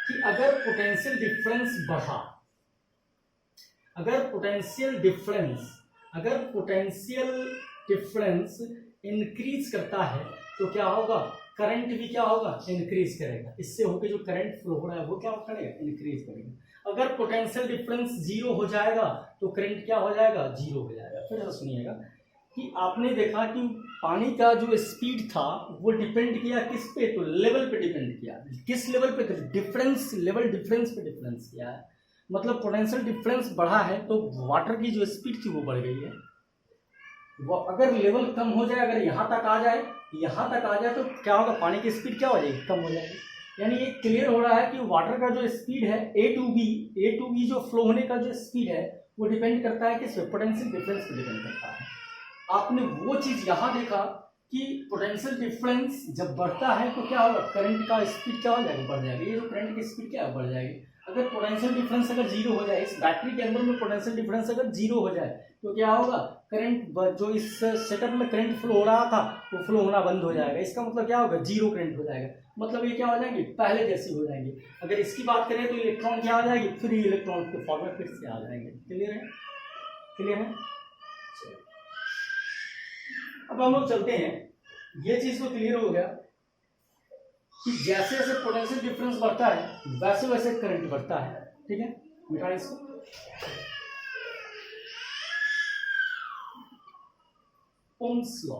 कि अगर पोटेंशियल डिफरेंस बढ़ा, अगर पोटेंशियल डिफरेंस इंक्रीज करता है तो क्या होगा, करंट भी क्या होगा, इंक्रीज करेगा। इससे होकर जो करंट फ्लो हो रहा है वो क्या करेगा, इंक्रीज करेगा। अगर पोटेंशियल डिफरेंस जीरो हो जाएगा तो करंट क्या हो जाएगा, जीरो हो जाएगा। फिर ऐसा सुनिएगा कि आपने देखा कि पानी का जो स्पीड था वो डिपेंड किया किस पे, तो लेवल पे डिपेंड किया। किस लेवल पे, डिफरेंस, लेवल डिफरेंस पे डिफरेंस किया है। मतलब पोटेंशियल डिफरेंस बढ़ा है तो वाटर की जो स्पीड थी वो बढ़ गई है। वो अगर लेवल कम हो जाए, अगर यहाँ तक आ जाए, तो क्या होगा, पानी की स्पीड क्या हो जाएगी, कम हो जाएगी। यानी ये क्लियर हो रहा है कि वाटर का जो स्पीड है ए टू बी जो फ्लो होने का जो स्पीड है वो डिपेंड करता है किस पे, पोटेंशियल डिफरेंस पे डिपेंड करता है। आपने वो चीज यहाँ देखा कि पोटेंशियल डिफरेंस जब बढ़ता है तो क्या होगा, करंट का स्पीड क्या हो जाएगा, बढ़ जाएगा। ये जो करंट की स्पीड क्या है, बढ़ जाएगी। अगर पोटेंशियल डिफरेंस अगर जीरो हो जाए, इस बैटरी के अंदर में पोटेंशियल डिफरेंस अगर जीरो हो जाए तो क्या होगा, करंट जो इस सेटअप में करंट फ्लो हो रहा था वो फ्लो होना बंद हो जाएगा। इसका मतलब क्या होगा, जीरो करंट हो जाएगा। मतलब ये क्या हो जाएंगे, पहले जैसी हो जाएंगे। अगर इसकी बात करें तो इलेक्ट्रॉन क्या आ जाएगी, फ्री इलेक्ट्रॉन के फॉर्म में फिर से आ जाएंगे। क्लियर है, क्लियर है। अब हम लोग चलते हैं, ये चीज तो क्लियर हो गया कि जैसे जैसे पोटेंशियल डिफरेंस बढ़ता है वैसे वैसे करंट बढ़ता है। ठीक है, मिटा इसको। Ohm's law,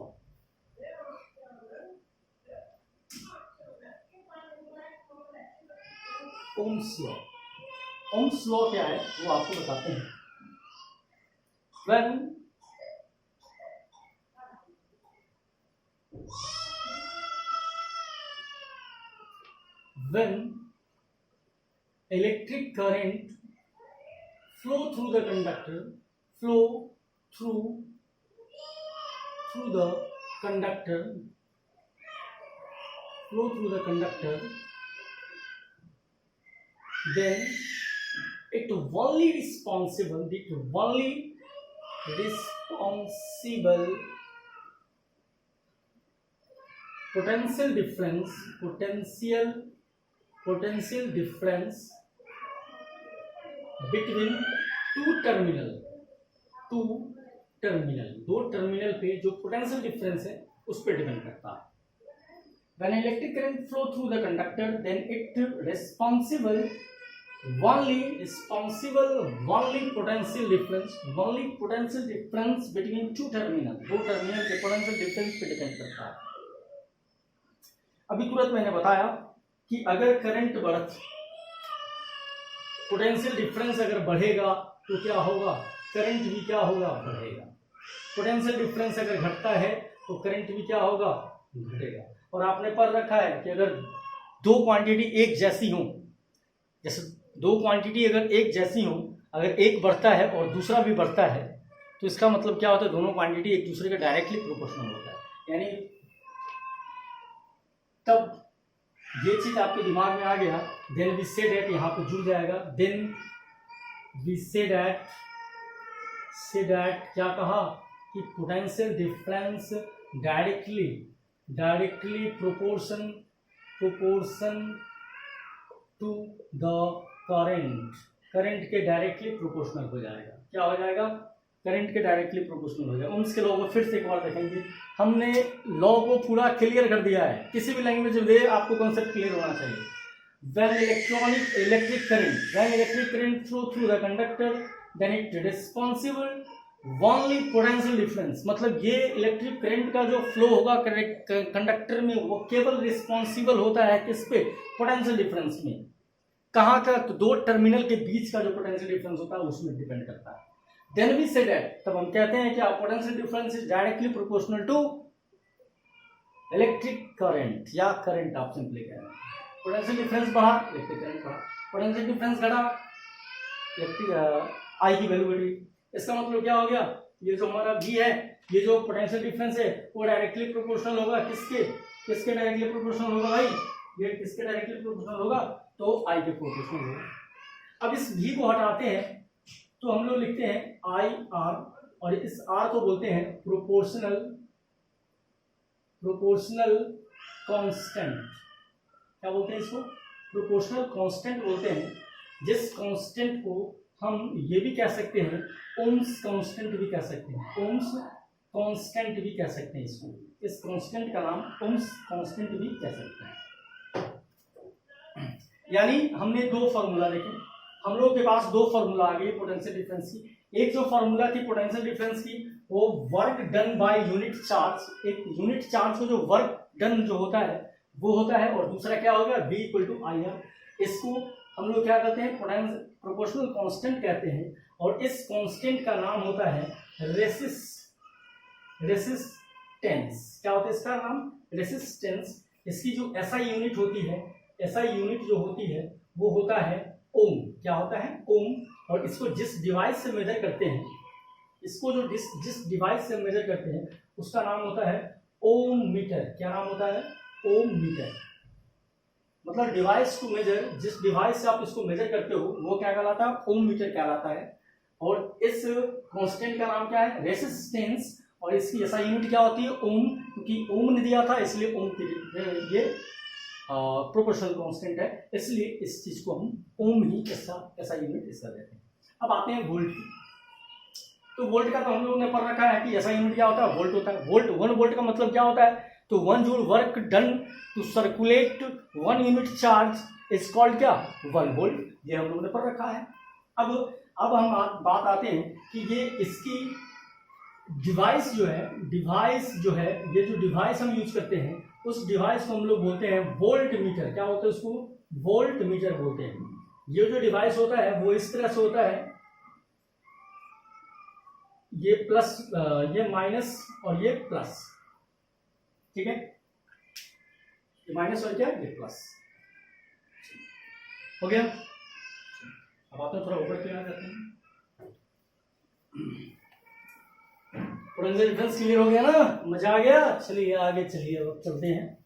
Ohm's law, Ohm's law क्या है वो आपको बताते हैं। when electric current flow through the conductor, then it only responsible potential difference between दो टर्मिनल पे जो पोटेंशियल डिफरेंस है उस पर डिपेंड करता है। When electric current flow through the conductor, then it responsible only potential difference between दो terminal के पोटेंशियल डिफरेंस पे डिपेंड करता है। अभी तुरंत मैंने बताया कि अगर करंट पोटेंशियल डिफरेंस अगर बढ़ेगा तो क्या होगा, करंट भी क्या होगा, बढ़ेगा। पोटेंशियल डिफरेंस अगर घटता है तो करंट भी क्या होगा, घटेगा। और आपने पढ़ रखा है कि अगर दो क्वांटिटी एक जैसी हो, जैसे दो क्वांटिटी अगर एक जैसी हो, अगर एक बढ़ता है और दूसरा भी बढ़ता है तो इसका मतलब क्या होता है, दोनों क्वांटिटी एक दूसरे के डायरेक्टली प्रोपोर्शनल होता है। यानी तब ये चीज आपके दिमाग में आ गया, देन वी से डैट यहाँ पे जुड़ जाएगा। देन वी से डैट क्या कहा कि potential difference directly proportion to the current के डायरेक्टली प्रोपोर्शनल हो जाएगा। क्या हो जाएगा, करंट के डायरेक्टली प्रोपोर्शनल हो जाएगा। ओम्स के लॉ को फिर से एक बार देखेंगे। हमने लॉ को पूरा क्लियर कर दिया है, किसी भी लैंग्वेज में आपको कॉन्सेप्ट क्लियर होना चाहिए। when electric current flow through the conductor, then it responsible only potential difference। मतलब ये इलेक्ट्रिक करंट का जो फ्लो होगा कंडक्टर में वो केवल रिस्पॉन्सिबल होता है किस पे, पोटेंशियल डिफरेंस में। कहाँ का, तो दो टर्मिनल के बीच का जो पोटेंशियल डिफरेंस होता है उसमें डिपेंड करता है। देन वी से दैट, तब हम कहते हैं कि potential difference is directly proportional to electric current, या करंट आप सिंपली कह रहे हैं। पोटेंशियल डिफरेंस बढ़ा, इलेक्ट्रिक करंट बढ़ा। पोटेंशियल डिफरेंस घटा, इलेक्ट्रिक आई की वैल्यू बढ़ी। इसका मतलब क्या हो गया, ये जो हमारा V है, ये जो पोटेंशियल डिफरेंस है वो डायरेक्टली प्रोपोर्शनल होगा किसके डायरेक्टली प्रोपोर्शनल होगा भाई, ये किसके डायरेक्टली प्रोपोर्शनल होगा, तो आई के प्रोपोर्शनल होगा। अब इस भी को हटाते हैं तो हम लोग लिखते हैं आई आर, और इस आर को बोलते हैं प्रोपोर्शनल कांस्टेंट। क्या बोलते हैं इसको, प्रोपोर्शनल कांस्टेंट बोलते हैं। जिस कांस्टेंट को हम ये भी कह सकते हैं ओम्स कांस्टेंट भी कह सकते हैं, ओम्स कांस्टेंट भी कह सकते हैं इसको, इस कांस्टेंट का नाम ओम्स कांस्टेंट भी कह सकते हैं। यानी हमने दो फार्मूला देखे, हम लोगों के पास दो फार्मूला आ गए पोटेंशियल डिफरेंस की। एक जो फार्मूला थी पोटेंशियल डिफरेंस की वो work done by unit charge, एक यूनिट चार्ज को जो वर्क डन जो होता है वो होता है, और दूसरा क्या होगा V = IR। इसको हम लोग क्या कहते हैं, प्रोपोर्शनल कांस्टेंट कहते हैं, और इस कांस्टेंट का नाम होता है रेसिस्टेंस। क्या होता है इसका नाम, रेसिस्टेंस। इसकी जो SI यूनिट होती है, SI यूनिट जो होती है वो होता है ओम। क्या होता है, ओम। और इसको जिस डिवाइस से मेजर करते हैं, इसको जो जिस डिवाइस से मेजर करते हैं उसका नाम होता है ओम मीटर। क्या नाम होता है, ओम मीटर। मतलब डिवाइस टू मेजर, जिस डिवाइस से आप इसको मेजर करते हो वो क्या कहलाता है, ओम मीटर कहलाता है। और इस कांस्टेंट का नाम क्या है, रेसिस्टेंस, और इसकी SI यूनिट क्या होती है, ओम। क्योंकि ओम ने दिया था इसलिए ओम की ये प्रोपोर्शनल कांस्टेंट है, इसलिए इस चीज को हम ओम ही SI यूनिट इसका देते हैं। अब आते हैं वोल्ट की। तो वोल्ट का तो हम लोगों ने पढ़ रखा है कि SI यूनिट क्या होता है, वोल्ट होता है। वोल्ट, 1 वोल्ट का मतलब क्या होता है, तो 1 joule work done to circulate 1 unit charge is called क्या, 1 वोल्ट। ये हम लोगों ने पढ़ रखा है। अब हम बात आते हैं कि ये इसकी डिवाइस जो है, ये जो डिवाइस हम यूज करते हैं उस डिवाइस को हम लोग बोलते हैं वोल्ट मीटर। क्या होता है, उसको वोल्ट मीटर बोलते हैं। ये जो डिवाइस होता है वो इस तरह से होता है, ये प्लस, ये माइनस और ये प्लस, ठीक है, ये माइनस और क्या, ये प्लस हो गया। अब आते हैं थोड़ा ऊपर क्लियर करते हैं। पोटेंशियल डिफरेंस क्लियर हो गया ना, मजा आ गया। चलिए आगे चलिए, अब चलते हैं।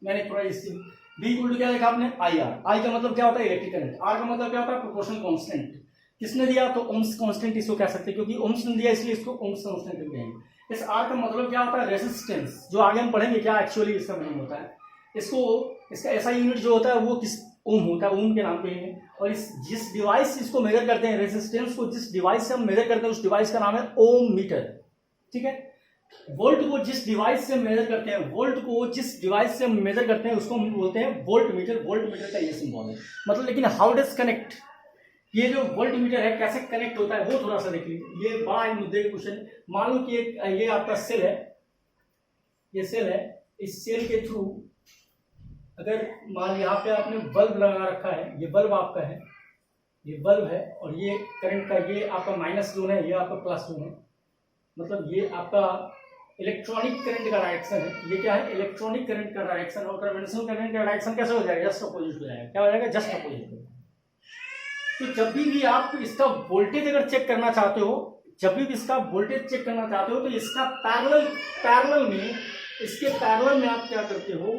मैंने थोड़ा इसकी B = क्या लिखा आपने, IR। I का मतलब क्या होता है, इलेक्ट्रिक करंट। R का मतलब क्या होता है, प्रोपोर्शनल कांस्टेंट। किसने दिया, तो ओम्स कांस्टेंट इसको कह सकते हैं, क्योंकि ओम्स ने दिया इसलिए इसको ओम्स कांस्टेंट कहेंगे। इस R का मतलब क्या होता है, रेजिस्टेंस, जो आगे हम पढ़ेंगे क्या एक्चुअली इसका मतलब होता है। इसका SI यूनिट जो होता है वो किस, ओम होता है, ओम के नाम पे है। और जिस डिवाइस इसको मेजर करते हैं, रेजिस्टेंस को जिस डिवाइस से हम मेजर करते हैं उस डिवाइस का नाम है ओम मीटर, ठीक है। वोल्ट को जिस डिवाइस से मेजर करते हैं, उसको हम बोलते हैं वोल्ट मीटर। वोल्ट मीटर का ये सिंबल है, मतलब। लेकिन हाउ डज कनेक्ट, ये जो वोल्ट मीटर है कैसे कनेक्ट होता है वो थोड़ा सा देख लीजिए। ये बड़ा एक मुद्दे का क्वेश्चन। मान लो कि ये आपका सेल है, ये सेल है, इस सेल के थ्रू अगर मान यहाँ पे आपने बल्ब लगा रखा है, ये बल्ब आपका है, ये बल्ब है, और ये करंट का, ये आपका माइनस जोन है, ये आपका प्लस जोन है। मतलब ये आपका इलेक्ट्रॉनिक करंट का डायरेक्शन है। ये क्या है, इलेक्ट्रॉनिक करंट का डायरेक्शन। और कन्वेंशनल करंट का डायरेक्शन कैसे हो जाएगा, जस्ट अपोजिट हो जाएगा। क्या हो जाएगा, जस्ट अपोजिट हो जाएगा। तो जब भी आप इसका वोल्टेज अगर चेक करना चाहते हो, तो इसका पैरेलल में, इसके पैरेलल में आप क्या करते हो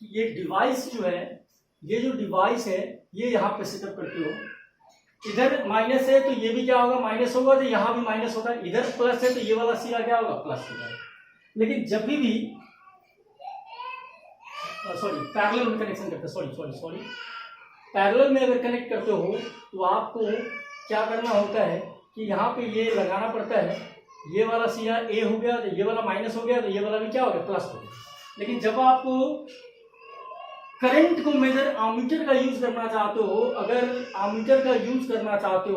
कि ये डिवाइस जो है, ये जो डिवाइस है ये यहाँ पे सेटअप करते हो। इधर माइनस है तो ये भी क्या होगा, माइनस होगा, तो यहाँ भी माइनस होगा। इधर प्लस है तो ये वाला सिरा क्या होगा, प्लस होगा। लेकिन जब भी पैरेलल में कनेक्शन करते, सॉरी पैरेलल में अगर कनेक्ट करते हो तो आपको क्या करना होता है कि यहाँ पे ये लगाना पड़ता है। ये वाला सिरा ए हो गया तो ये वाला माइनस हो गया, तो ये वाला भी क्या हो गया, प्लस हो गया। लेकिन जब आप करंट को मेजर आमीटर का यूज करना चाहते हो, अगर आमीटर का यूज करना चाहते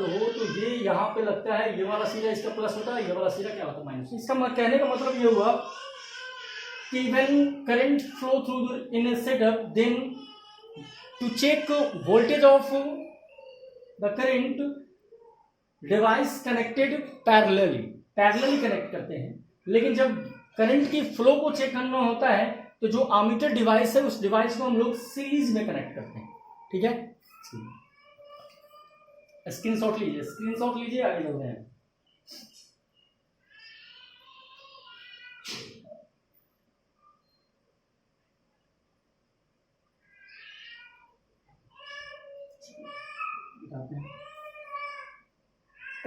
हो तो ये यहाँ पे लगता है, ये वाला सिरा इसका प्लस होता है, ये वाला सिरा क्या होता है, माइनस। इसका कहने का मतलब ये हुआ कि when current flow through in a setup, then to check voltage of the current, device connected parallelly connect करते हैं। लेकिन जब करंट की फ्लो को चेक करना होता है तो जो आमीटर डिवाइस है उस डिवाइस को हम लोग सीरीज में कनेक्ट करते हैं, ठीक है। स्क्रीनशॉट लीजिए, आगे चलते हैं।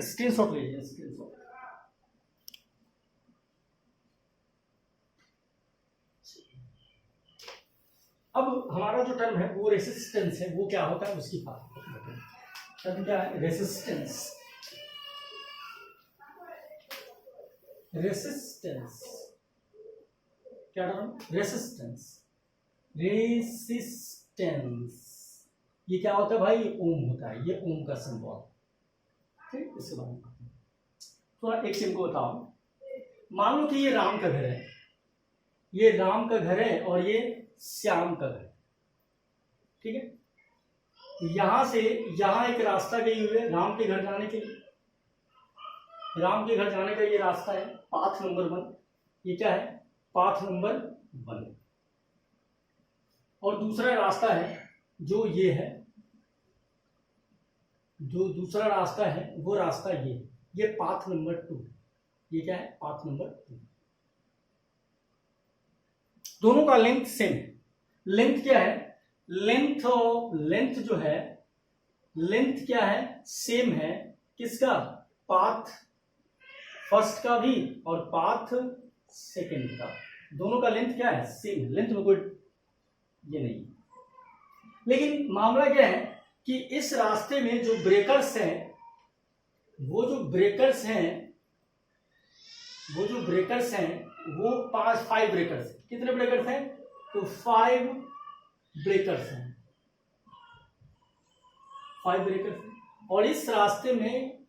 स्क्रीनशॉट लीजिए, स्क्रीनशॉट। अब हमारा जो टर्म है वो रेसिस्टेंस है, वो क्या होता है उसकी बात टर्म क्या है, रेसिस्टेंस। रेसिस्टेंस क्या टर्म, रेसिस्टेंस। रेसिस्टेंस ये क्या होता है भाई, ओम होता है, ये ओम का सिंबल। ठीक, इसके बारे में थोड़ा एक सिंबल को बताओ। मान लो कि ये राम का घर है, ये राम का घर है और ये श्याम का घर, ठीक है। यहां से यहां एक रास्ता गई हुई है राम के घर जाने के लिए, राम के घर जाने का ये रास्ता है पाथ नंबर 1, ये क्या है, पाथ नंबर 1। और दूसरा रास्ता है जो ये है, जो दूसरा रास्ता है वो रास्ता ये पाथ नंबर 2, ये क्या है, पाथ नंबर 2। दोनों का लेंथ सेम है। लेंथ क्या है, लेंथ जो है, लेंथ क्या है, सेम है। किसका, पाथ फर्स्ट का भी और पाथ सेकंड का, दोनों का लेंथ क्या है, सेम है। लेंथ में कोई ये नहीं। लेकिन मामला क्या है कि इस रास्ते में जो ब्रेकर्स हैं, वो जो ब्रेकर्स हैं वो 5 ब्रेकर्स हैं। कितने ब्रेकर्स हैं, तो 5 ब्रेकर्स हैं, 5 ब्रेकर्स हैं। और इस रास्ते में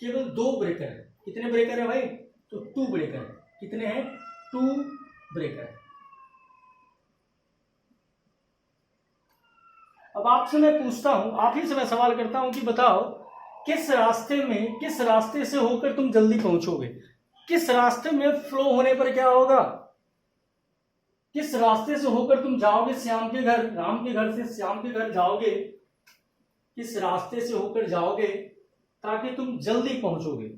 केवल 2 ब्रेकर है। कितने ब्रेकर है भाई, तो 2 ब्रेकर है। कितने हैं, 2 ब्रेकर है। अब आपसे मैं पूछता हूं, आप ही से मैं सवाल करता हूं कि बताओ किस रास्ते से होकर तुम जल्दी पहुंचोगे, किस रास्ते में फ्लो होने पर क्या होगा, किस रास्ते से होकर तुम जाओगे श्याम के घर, राम के घर से श्याम के घर जाओगे, किस रास्ते से होकर जाओगे ताकि तुम जल्दी पहुंचोगे।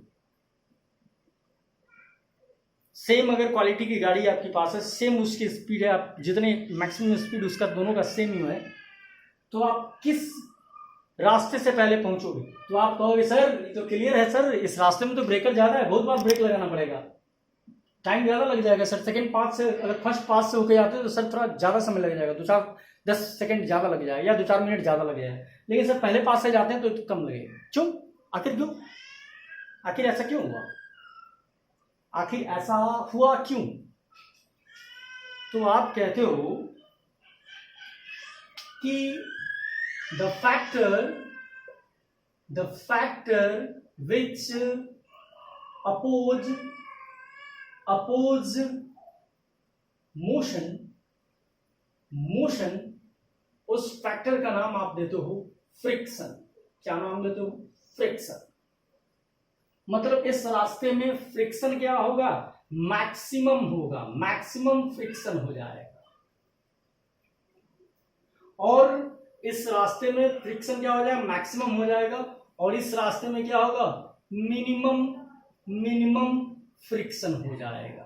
सेम अगर क्वालिटी की गाड़ी आपके पास है, सेम उसकी स्पीड है, आप जितने मैक्सिमम स्पीड उसका दोनों का सेम ही है, तो आप किस रास्ते से पहले पहुंचोगे। तो आप कहोगे सर ये तो क्लियर है सर, इस रास्ते में तो ब्रेकर ज्यादा है, बहुत बार ब्रेक लगाना पड़ेगा, टाइम ज्यादा लग जाएगा सर। सेकंड पाथ से अगर फर्स्ट पाथ से होकर जाते हो तो सर थोड़ा ज्यादा समय लग जाएगा, 2-4-10 सेकंड ज्यादा लग जाएगा या 2-4 मिनट ज्यादा लग जाएगा। लेकिन सर पहले पाथ से जाते हैं तो कम लगेगा। क्यों, आखिर क्यों, आखिर ऐसा क्यों हुआ, आखिर ऐसा हुआ क्यों। तो आप कहते हो कि the factor which oppose motion, उस फैक्टर का नाम आप देते हो फ्रिक्शन। क्या नाम देते हो, फ्रिक्शन। मतलब इस रास्ते में फ्रिक्शन क्या होगा, मैक्सिमम होगा, मैक्सिमम फ्रिक्शन हो जाएगा। और इस रास्ते में फ्रिक्शन क्या हो जाएगा, मैक्सिमम हो जाएगा। और इस रास्ते में क्या होगा, मिनिमम फ्रिक्शन हो जाएगा।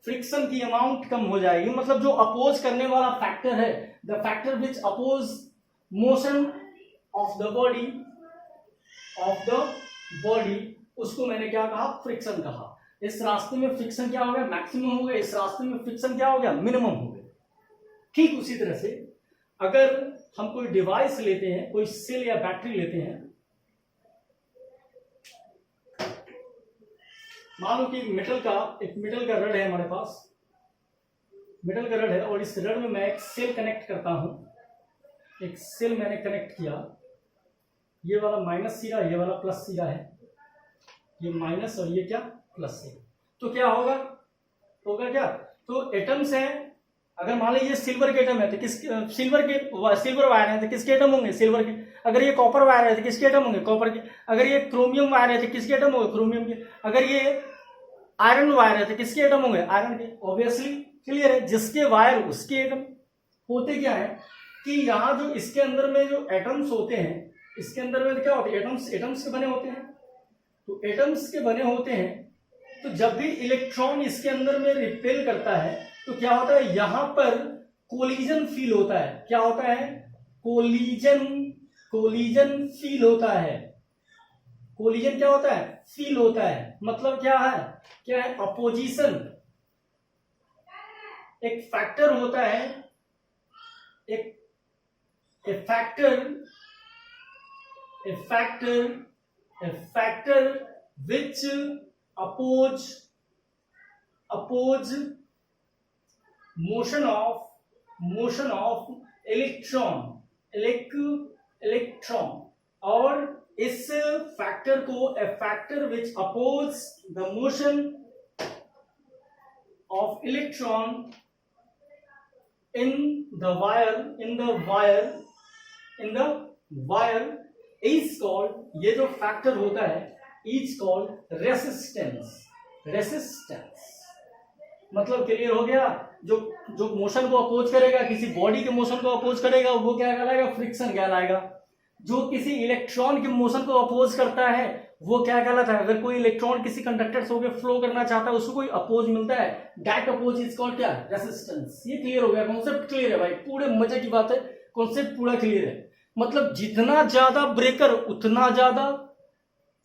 फ्रिक्शन की अमाउंट कम हो जाएगी। मतलब जो अपोज करने वाला फैक्टर है, the factor which oppose motion of the body, उसको मैंने क्या कहा, फ्रिक्शन कहा। इस रास्ते में फ्रिक्शन क्या हो गया, मैक्सिमम हो गया। इस रास्ते में फ्रिक्शन क्या हो गया, मिनिमम हो गया। ठीक उसी तरह से अगर हम कोई डिवाइस लेते हैं, कोई सेल या बैटरी लेते हैं, मान लो कि एक मेटल का रड है हमारे पास, मेटल का रड है, और इस रड में मैं एक सेल कनेक्ट करता हूं। एक सेल मैंने कनेक्ट किया, ये वाला माइनस सिरा, ये वाला प्लस सिरा है, ये माइनस और ये क्या, प्लस है। तो क्या होगा क्या, तो एटम्स हैं। अगर मान लीजिए सिल्वर के एटम है तो सिल्वर वायर है तो किसके एटम होंगे, सिल्वर के। अगर ये कॉपर वायर है तो किसके एटम होंगे, कॉपर के। अगर ये क्रोमियम वायर है तो किसके एटम होंगे, क्रोमियम के। अगर ये आयरन वायर है तो किसके एटम होंगे, आयरन के। ऑब्वियसली क्लियर है, जिसके वायर उसके एटम। होते क्या है कि यहाँ जो इसके अंदर में जो एटम्स होते हैं, इसके अंदर में क्या होते हैं, एटम्स के बने होते हैं। तो एटम्स के बने होते हैं, तो जब भी इलेक्ट्रॉन इसके अंदर में रिपेल करता है तो क्या होता है, यहां पर कोलिजन फील होता है। क्या होता है, कोलिजन फील होता है। कोलिजन क्या होता है? फील होता है। मतलब क्या है अपोजिशन। एक फैक्टर होता है, a factor which oppose motion of electron और इस फैक्टर को a factor which oppose the motion of electron in the wire is called, ये जो फैक्टर होता है is called रेसिस्टेंस। मतलब क्लियर हो गया? जो मोशन को अपोज करेगा, किसी बॉडी के मोशन को अपोज करेगा, वो क्या कहलाएगा? फ्रिक्शन कहलाएगा। जो किसी इलेक्ट्रॉन के मोशन को अपोज करता है वो क्या कहलाता है? अगर कोई इलेक्ट्रॉन किसी कंडक्टर से होकर फ्लो करना चाहता है, उसको कोई अपोज मिलता है, दैट अपोज इज कॉल्ड क्या? रेसिस्टेंस। ये क्लियर हो गया? कॉन्सेप्ट क्लियर है भाई? पूरे मजे की बात है, कॉन्सेप्ट पूरा क्लियर है। मतलब जितना ज्यादा ब्रेकर उतना ज्यादा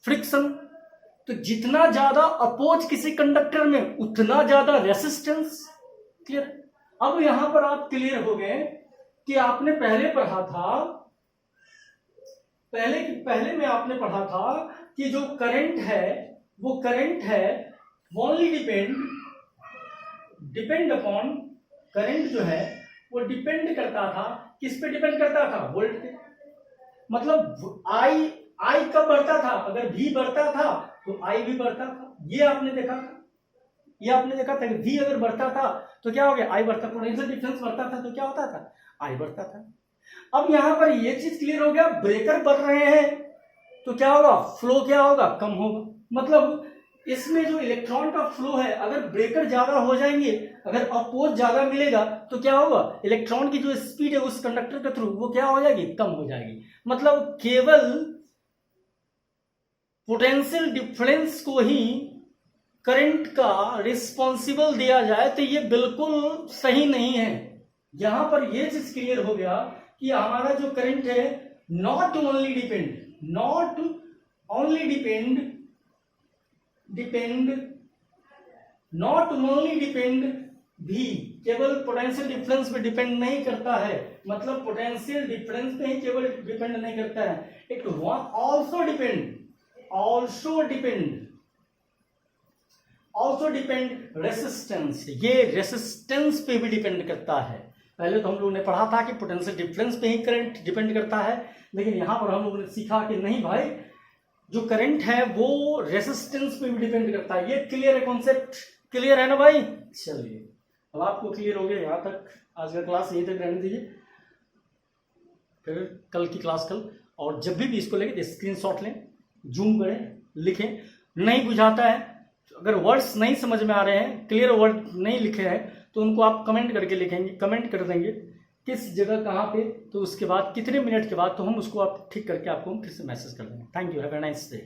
फ्रिक्शन, तो जितना ज्यादा अपोज किसी कंडक्टर में उतना ज्यादा रेसिस्टेंस। क्लियर? अब यहां पर आप क्लियर हो गए कि आपने पहले पढ़ा था, पहले में आपने पढ़ा था कि जो करंट है ओनली डिपेंड अपॉन, करंट जो है वो डिपेंड करता था, किस पे डिपेंड करता था? वोल्ट पे। मतलब आई कब बढ़ता था? अगर V बढ़ता था तो I भी बढ़ता था। ये आपने देखा था कि V अगर बढ़ता था तो क्या हो गया? I बढ़ता। पोटेंशियल डिफरेंस बढ़ता था तो क्या होता था? I बढ़ता था। अब यहां पर ये चीज क्लियर हो गया, ब्रेकर बढ़ रहे हैं तो क्या होगा? फ्लो क्या होगा? कम होगा। मतलब इसमें जो इलेक्ट्रॉन का फ्लो है, अगर ब्रेकर ज्यादा हो जाएंगे, अगर अपोज ज्यादा मिलेगा तो क्या होगा? इलेक्ट्रॉन की जो स्पीड है उस कंडक्टर के थ्रू वो क्या हो जाएगी? कम हो जाएगी। मतलब केवल पोटेंशियल डिफरेंस को ही करंट का रिस्पॉन्सिबल दिया जाए तो ये बिल्कुल सही नहीं है। यहां पर ये चीज क्लियर हो गया कि हमारा जो करंट है नॉट ओनली डिपेंड भी केवल पोटेंशियल डिफरेंस पे डिपेंड नहीं करता है। मतलब पोटेंशियल डिफरेंस पे ही केवल डिपेंड नहीं करता है, इट ऑल्सो डिपेंड रेसिस्टेंस। ये रेसिस्टेंस पे भी डिपेंड करता है। पहले तो हम लोगों ने पढ़ा था कि पोटेंशियल डिफरेंस पे ही करंट डिपेंड करता है, लेकिन यहां पर हम लोगों ने सीखा कि नहीं भाई, जो करंट है वो रेसिस्टेंस पे भी डिपेंड करता है। ये क्लियर है? कॉन्सेप्ट क्लियर है ना भाई? चलिए, अब आपको क्लियर हो गया। यहां तक आज का क्लास यहीं तक रहने दीजिए, फिर कल की क्लास कल। और जब भी इसको लेके स्क्रीनशॉट लें, जूम करें, लिखें। नहीं बुझाता है, अगर वर्ड्स नहीं समझ में आ रहे हैं, क्लियर वर्ड नहीं लिखे हैं, तो उनको आप कमेंट करके लिखेंगे, कमेंट कर देंगे किस जगह कहाँ पे, तो उसके बाद कितने मिनट के बाद तो हम उसको आप ठीक करके आपको हम फिर से मैसेज कर देंगे। Thank you, have a nice day.